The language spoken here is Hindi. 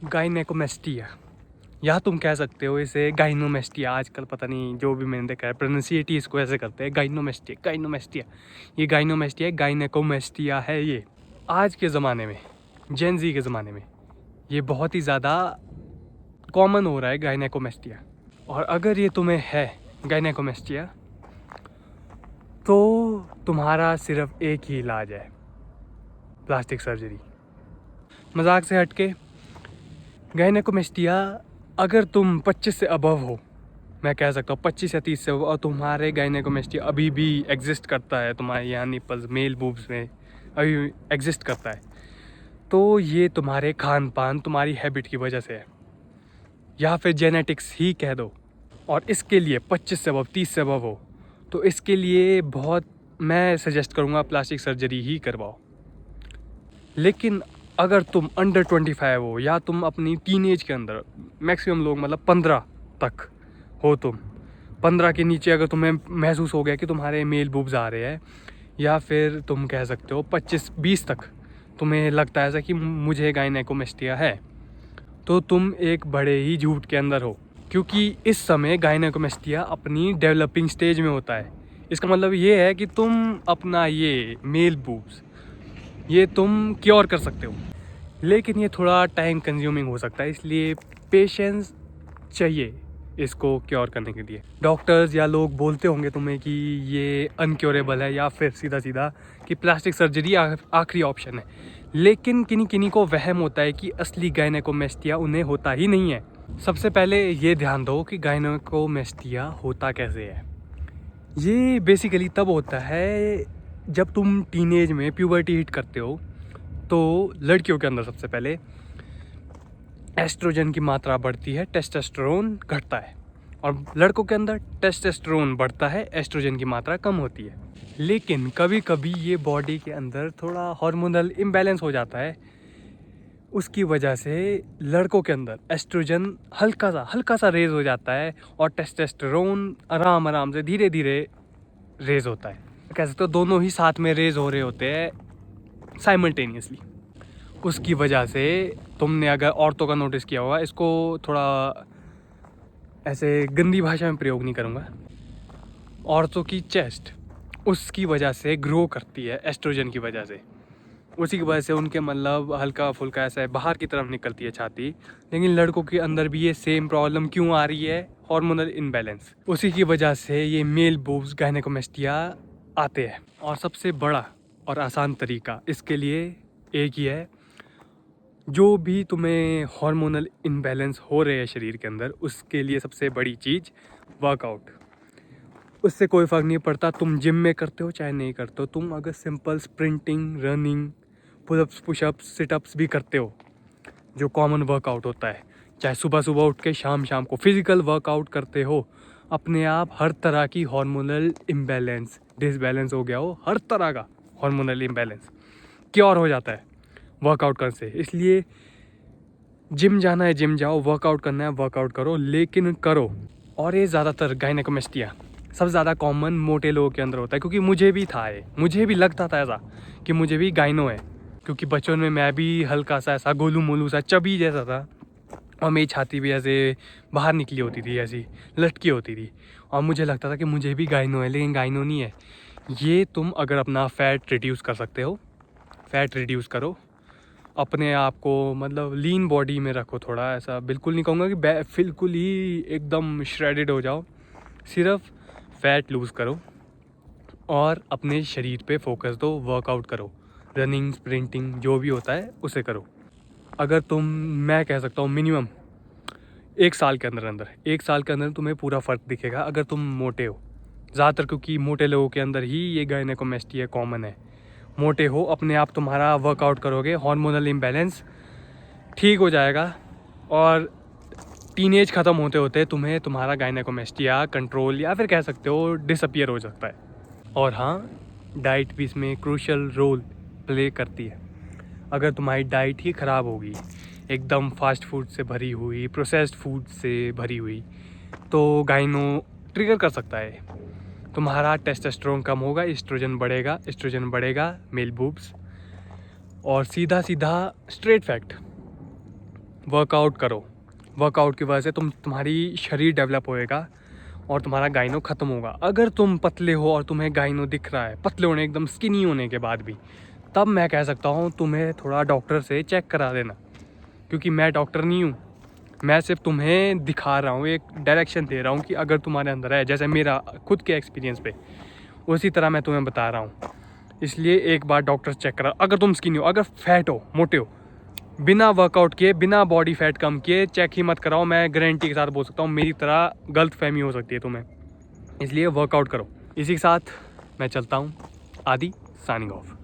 गाइनेकोमेस्टिया, या तुम कह सकते हो इसे गाइनोमेस्टिया। आजकल पता नहीं जो भी मैंने देखा है प्रोनाउंसिएट ही इसको ऐसे करते हैं, गाइनोमेस्टिया गाइनोमेस्टिया। ये गाइनोमेस्टिया गाइनेकोमेस्टिया है। ये आज के ज़माने में, जेन ज़ी के ज़माने में ये बहुत ही ज़्यादा कॉमन हो रहा है गाइनेकोमेस्टिया। और अगर ये तुम्हें है गाइनेकोमेस्टिया तो तुम्हारा सिर्फ एक ही इलाज है, प्लास्टिक सर्जरी। मजाक से हटके, गाइनेकोमेस्टिया अगर तुम 25 से अबव हो, मैं कह सकता हूँ 25 या 30 से हो, और तुम्हारे गाइनेकोमेस्टिया अभी भी एग्जिस्ट करता है, तुम्हारे यहाँ निपल्स मेल बूब्स में अभी एग्जिस्ट करता है, तो ये तुम्हारे खान पान, तुम्हारी हैबिट की वजह से है, या फिर जेनेटिक्स ही कह दो। और इसके लिए 25 से अबव, 30 से अबव हो तो इसके लिए बहुत मैं सजेस्ट करूँगा प्लास्टिक सर्जरी ही करवाओ। लेकिन अगर तुम अंडर 25 हो, या तुम अपनी टीनेज के अंदर, मैक्सिमम लोग मतलब 15 तक हो, तुम 15 के नीचे अगर तुम्हें महसूस हो गया कि तुम्हारे मेल बूब्स आ रहे हैं, या फिर तुम कह सकते हो 25-20 तक तुम्हें लगता है ऐसा कि मुझे गाइनेकोमेस्टिया है, तो तुम एक बड़े ही झूठ के अंदर हो। क्योंकि इस समय गाइनेकोमेस्टिया अपनी डेवलपिंग स्टेज में होता है। इसका मतलब ये है कि तुम अपना ये मेल बूब्स ये तुम क्योर कर सकते हो, लेकिन ये थोड़ा टाइम कंज्यूमिंग हो सकता है, इसलिए पेशेंस चाहिए इसको क्योर करने के लिए। डॉक्टर्स या लोग बोलते होंगे तुम्हें कि ये अनक्योरेबल है, या फिर सीधा सीधा कि प्लास्टिक सर्जरी आखिरी ऑप्शन है, लेकिन किन्हीं किन्हीं को वहम होता है कि असली गाइनेकोमेस्टिया उन्हें होता ही नहीं है। सबसे पहले ये ध्यान दो कि गाइनेकोमेस्टिया होता कैसे है। ये बेसिकली तब होता है जब तुम टीनेज में प्यूबर्टी हिट करते हो, तो लड़कियों के अंदर सबसे पहले एस्ट्रोजन की मात्रा बढ़ती है, टेस्टोस्टेरोन घटता है, और लड़कों के अंदर टेस्टोस्टेरोन बढ़ता है, एस्ट्रोजन की मात्रा कम होती है। लेकिन कभी कभी ये बॉडी के अंदर थोड़ा हार्मोनल इम्बैलेंस हो जाता है, उसकी वजह से लड़कों के अंदर एस्ट्रोजन हल्का सा रेज हो जाता है, और टेस्टोस्टेरोन आराम आराम से धीरे धीरे रेज होता है। कह सकते हो दोनों ही साथ में रेज हो रहे होते हैं साइमल्टेनियसली। उसकी वजह से तुमने अगर औरतों का नोटिस किया होगा, इसको थोड़ा ऐसे गंदी भाषा में प्रयोग नहीं करूँगा, औरतों की चेस्ट उसकी वजह से ग्रो करती है एस्ट्रोजन की वजह से। उसी की वजह से उनके मतलब हल्का फुल्का ऐसा बाहर की तरफ निकलती है छाती। लेकिन लड़कों के अंदर भी ये सेम प्रॉब्लम क्यों आ रही है? Hormonal imbalance. उसी की वजह से ये मेल बूब्स गायनेकोमेस्टिया आते हैं। और सबसे बड़ा और आसान तरीका इसके लिए एक ही है, जो भी तुम्हें हार्मोनल इनबैलेंस हो रहे हैं शरीर के अंदर, उसके लिए सबसे बड़ी चीज़ वर्कआउट। उससे कोई फ़र्क नहीं पड़ता तुम जिम में करते हो चाहे नहीं करते हो, तुम अगर simple sprinting, running, pullups, pushups, sit-ups भी करते हो, जो कॉमन वर्कआउट होता है, चाहे सुबह सुबह उठ के शाम शाम को फिज़िकल वर्कआउट करते हो, अपने आप हर तरह की हार्मोनल इम्बैलेंस, डिसबैलेंस हो गया हो, हर तरह का हार्मोनल इम्बैलेंस क्योर हो जाता है वर्कआउट करने से। इसलिए जिम जाना है जिम जाओ, वर्कआउट करना है वर्कआउट करो, लेकिन करो। और ये ज़्यादातर गायनेकोमेस्टिया सबसे ज़्यादा कॉमन मोटे लोगों के अंदर होता है, क्योंकि मुझे भी था, ये मुझे भी लगता था ऐसा कि मुझे भी गाइनो है, क्योंकि बचपन में मैं भी हल्का सा ऐसा गोलू मोलू सा चबी जैसा था, और मेरी छाती भी ऐसे बाहर निकली होती थी, ऐसी लटकी होती थी, और मुझे लगता था कि मुझे भी गाइनो है, लेकिन गाइनो नहीं है। ये तुम अगर अपना फ़ैट रिड्यूस कर सकते हो, फ़ैट रिड्यूस करो, अपने आप को मतलब लीन बॉडी में रखो, थोड़ा ऐसा बिल्कुल नहीं कहूँगा कि बिल्कुल ही एकदम श्रेडेड हो जाओ, सिर्फ फ़ैट लूज़ करो और अपने शरीर पे फोकस दो, वर्कआउट करो, रनिंग, स्प्रिंटिंग जो भी होता है उसे करो। अगर तुम, मैं कह सकता हूँ मिनिमम 1 साल के अंदर तुम्हें पूरा फ़र्क दिखेगा अगर तुम मोटे हो ज़्यादातर, क्योंकि मोटे लोगों के अंदर ही ये गायनेकोमेस्टिया कॉमन है। मोटे हो, अपने आप तुम्हारा वर्कआउट करोगे, हार्मोनल इम्बैलेंस ठीक हो जाएगा, और टीनेज ख़त्म होते होते तुम्हें तुम्हारा गायनेकोमेस्टिया कंट्रोल या फिर कह सकते हो डिसअपियर हो सकता है। और हाँ, डाइट भी इसमें क्रूशल रोल प्ले करती है। अगर तुम्हारी डाइट ही ख़राब होगी, एकदम फास्ट फूड से भरी हुई, प्रोसेस्ड फूड से भरी हुई, तो गाइनो ट्रिगर कर सकता है। तुम्हारा टेस्टोस्टेरोन कम होगा, एस्ट्रोजन बढ़ेगा, मेल बूब्स, और सीधा सीधा स्ट्रेट फैक्ट, वर्कआउट करो। वर्कआउट की वजह से तुम्हारी शरीर डेवलप होएगा और तुम्हारा गाइनो ख़त्म होगा। अगर तुम पतले हो और तुम्हें गाइनो दिख रहा है, पतले होने एकदम स्किनी होने के बाद भी, तब मैं कह सकता हूँ तुम्हें थोड़ा डॉक्टर से चेक करा देना, क्योंकि मैं डॉक्टर नहीं हूँ। मैं सिर्फ तुम्हें दिखा रहा हूँ, एक डायरेक्शन दे रहा हूँ कि अगर तुम्हारे अंदर है, जैसे मेरा खुद के एक्सपीरियंस पे, उसी तरह मैं तुम्हें बता रहा हूँ। इसलिए एक बार डॉक्टर चेक करा। अगर तुम स्किनी हो, अगर फैट हो, मोटे हो, बिना वर्कआउट किए, बिना बॉडी फैट कम किए चेक ही मत कराओ। मैं गारंटी के साथ बोल सकता हूँ, मेरी तरह गलत फहमी हो सकती है तुम्हें। इसलिए वर्कआउट करो। इसी के साथ मैं चलता हूँ। आदि साइनिंग ऑफ।